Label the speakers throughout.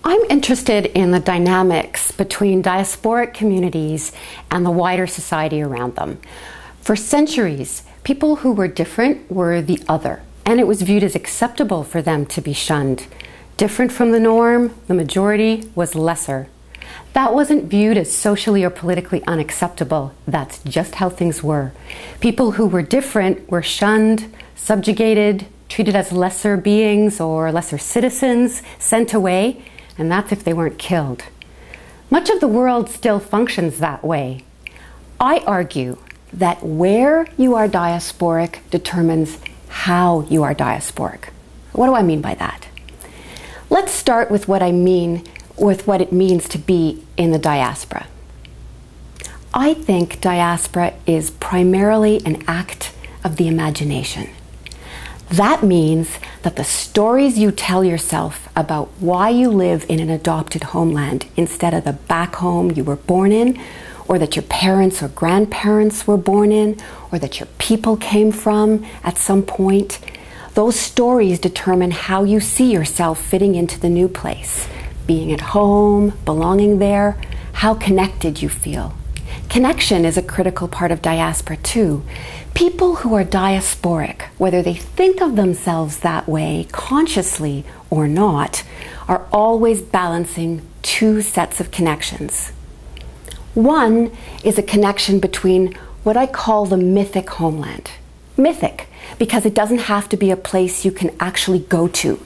Speaker 1: I'm interested in the dynamics between diasporic communities and the wider society around them. For centuries, people who were different were the other, and it was viewed as acceptable for them to be shunned. Different from the norm, the majority was lesser. That wasn't viewed as socially or politically unacceptable. That's just how things were. People who were different were shunned, subjugated, treated as lesser beings or lesser citizens, sent away, and that's if they weren't killed. Much of the world still functions that way. I argue that where you are diasporic determines how you are diasporic. What do I mean by that? Let's start with what I mean with what it means to be in the diaspora. I think diaspora is primarily an act of the imagination. That means that the stories you tell yourself about why you live in an adopted homeland instead of the back home you were born in, or that your parents or grandparents were born in, or that your people came from at some point, those stories determine how you see yourself fitting into the new place, being at home, belonging there, how connected you feel. Connection is a critical part of diaspora too. People who are diasporic, whether they think of themselves that way consciously or not, are always balancing two sets of connections. One is a connection between what I call the mythic homeland. Mythic, because it doesn't have to be a place you can actually go to,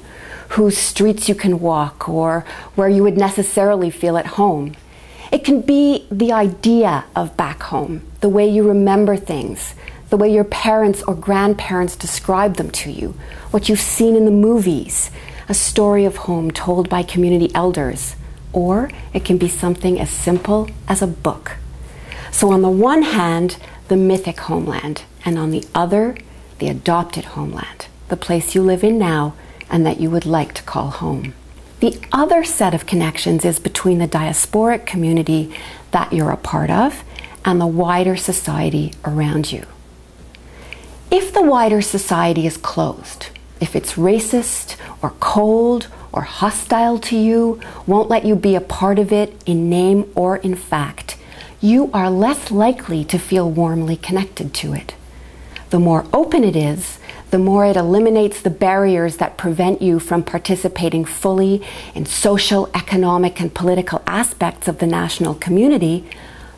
Speaker 1: whose streets you can walk, or where you would necessarily feel at home. It can be the idea of back home, the way you remember things, the way your parents or grandparents describe them to you, what you've seen in the movies, a story of home told by community elders, or it can be something as simple as a book. So on the one hand, the mythic homeland, and on the other, the adopted homeland, the place you live in now and that you would like to call home. The other set of connections is between the diasporic community that you're a part of and the wider society around you. If the wider society is closed, if it's racist or cold or hostile to you, won't let you be a part of it in name or in fact, you are less likely to feel warmly connected to it. The more open it is, the more it eliminates the barriers that prevent you from participating fully in social, economic, and political aspects of the national community,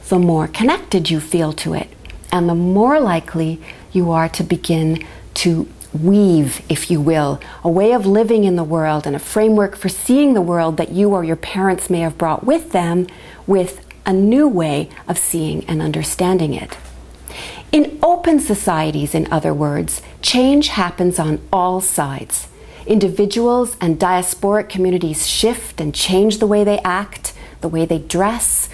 Speaker 1: the more connected you feel to it, and the more likely you are to begin to weave, if you will, a way of living in the world and a framework for seeing the world that you or your parents may have brought with them, with a new way of seeing and understanding it. In open societies, in other words, change happens on all sides. Individuals and diasporic communities shift and change the way they act, the way they dress,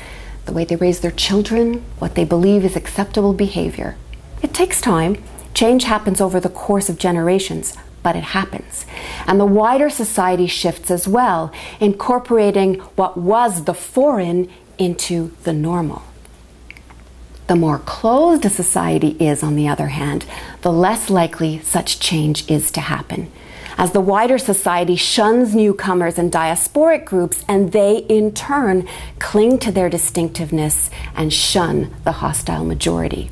Speaker 1: the way they raise their children, what they believe is acceptable behavior. It takes time. Change happens over the course of generations, but it happens. And the wider society shifts as well, incorporating what was the foreign into the normal. The more closed a society is, on the other hand, the less likely such change is to happen, as the wider society shuns newcomers and diasporic groups, and they in turn cling to their distinctiveness and shun the hostile majority.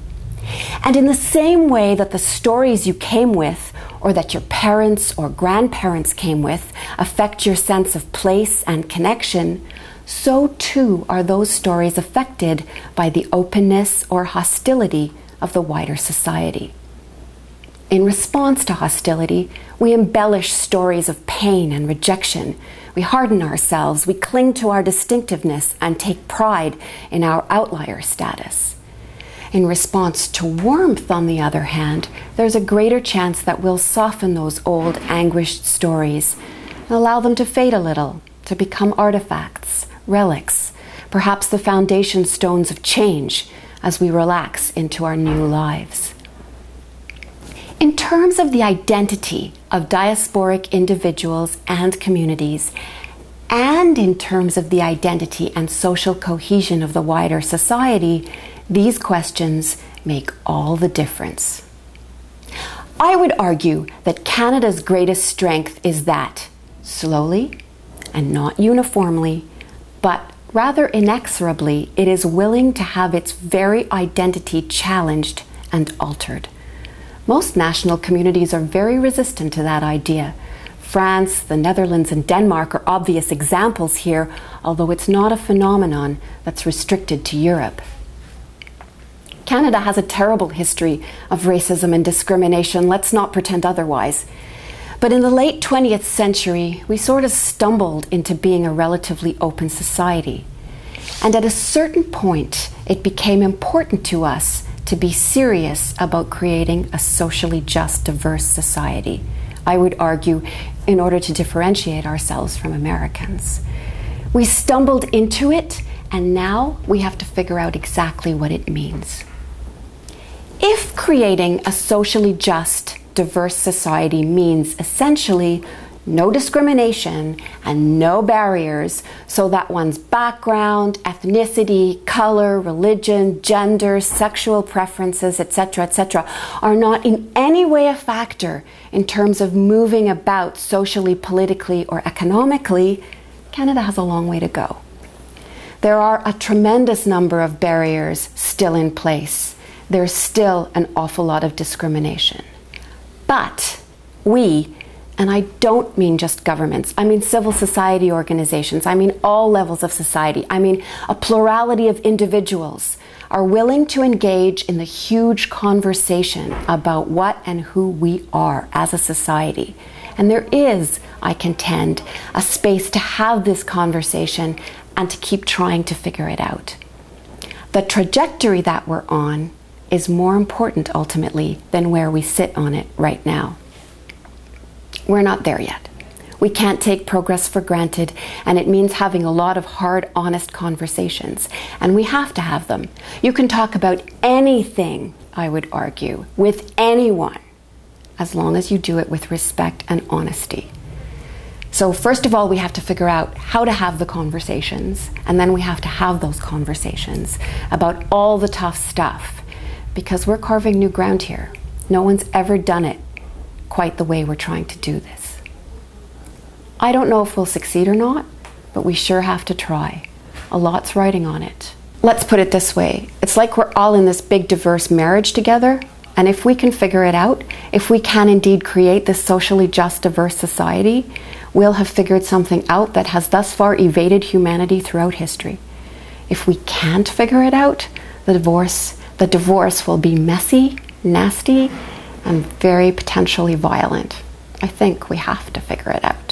Speaker 1: And in the same way that the stories you came with, or that your parents or grandparents came with, affect your sense of place and connection, so too are those stories affected by the openness or hostility of the wider society. In response to hostility, we embellish stories of pain and rejection. We harden ourselves, we cling to our distinctiveness, and take pride in our outlier status. In response to warmth, on the other hand, there's a greater chance that we'll soften those old, anguished stories and allow them to fade a little, to become artifacts, relics, perhaps the foundation stones of change as we relax into our new lives. In terms of the identity of diasporic individuals and communities, and in terms of the identity and social cohesion of the wider society, these questions make all the difference. I would argue that Canada's greatest strength is that, slowly and not uniformly, but rather inexorably, it is willing to have its very identity challenged and altered. Most national communities are very resistant to that idea. France, the Netherlands, and Denmark are obvious examples here, although it's not a phenomenon that's restricted to Europe. Canada has a terrible history of racism and discrimination, let's not pretend otherwise. But in the late 20th century, we sort of stumbled into being a relatively open society. And at a certain point, it became important to us to be serious about creating a socially just, diverse society. I would argue, in order to differentiate ourselves from Americans. We stumbled into it, and now we have to figure out exactly what it means. If creating a socially just, diverse society means essentially no discrimination and no barriers so that one's background, ethnicity, color, religion, gender, sexual preferences, etc., are not in any way a factor in terms of moving about socially, politically, or economically, Canada has a long way to go. There are a tremendous number of barriers still in place. There's still an awful lot of discrimination. But we, and I don't mean just governments, I mean civil society organizations, I mean all levels of society, I mean a plurality of individuals are willing to engage in the huge conversation about what and who we are as a society. And there is, I contend, a space to have this conversation and to keep trying to figure it out. The trajectory that we're on is more important ultimately than where we sit on it right now. We're not there yet. We can't take progress for granted, and it means having a lot of hard, honest conversations. And we have to have them. You can talk about anything, I would argue, with anyone, as long as you do it with respect and honesty. So first of all, we have to figure out how to have the conversations, and then we have to have those conversations about all the tough stuff, because we're carving new ground here. No one's ever done it quite the way we're trying to do this. I don't know if we'll succeed or not, but we sure have to try. A lot's riding on it. Let's put it this way. It's like we're all in this big diverse marriage together, and if we can figure it out, if we can indeed create this socially just, diverse society, we'll have figured something out that has thus far evaded humanity throughout history. If we can't figure it out, the divorce will be messy, nasty, and very potentially violent. I think we have to figure it out.